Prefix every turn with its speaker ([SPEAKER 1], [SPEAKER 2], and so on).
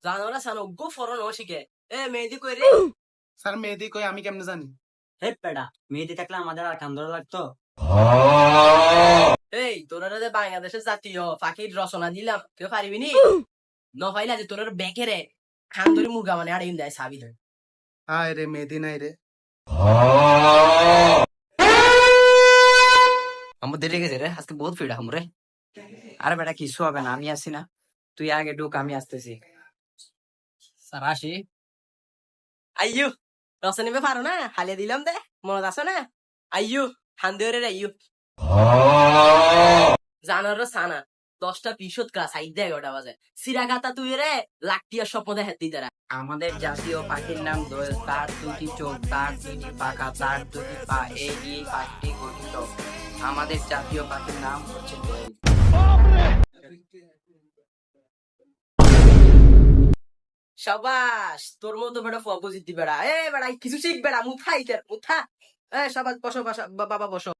[SPEAKER 1] জানো না সানো গো ফরন ও শিখে এ মেহেদি কই রে
[SPEAKER 2] স্যার মেহেদি কই আমি কেমনে জানি?
[SPEAKER 3] হে পেডা, মেহেদি থাকলে আমাদের আর কাম ধরা লাগতো?
[SPEAKER 1] এই তোরা যে বাংলাদেশের জাতীয় পাখির রচনা দিলাম কেউ পারিবি নি ন পাইলা যে তোর ব্যাংকে রে খান ধরে মুরগা মানে আর ইন দেয় সাবি ধরে
[SPEAKER 2] হায় রে মেহেদি নাই রে।
[SPEAKER 1] আমার দেরি গেছে রে আজকে বহুত ফিড়া রে
[SPEAKER 3] আরে বেটা কিছু হবে না, আমি আছি না, তুই আগে ঢুক, আমি আসতেছি।
[SPEAKER 1] স্যার আসি আইয়ু রচনা নিবে পারো না হালিয়ে দিলাম দে মনত আছে না আইয়ু খান ধরে রে আইয়ু জানার সানা 10টা 20 ক্লাস 11টা বাজে সিরাগাতা তুই রে লাকটিয়া স্বপ্ন দেখে দিই তারা
[SPEAKER 3] আমাদের জাতীয় পাখির নাম দোয়েল, তার দুটি চোখ, তার দুটি পাখা, তার দুটি পা, এই নিয়ে পাখিটি গঠিত। আমাদের জাতীয় পাখির নাম হচ্ছে দোয়েল।
[SPEAKER 1] সাবাস তোর মতো বেটা পজিটিভ বেড়া এ বেড়া কিছু শিখ বেড়া মুথা ইটার মুথা এ সাবাস বসো বাবা বসো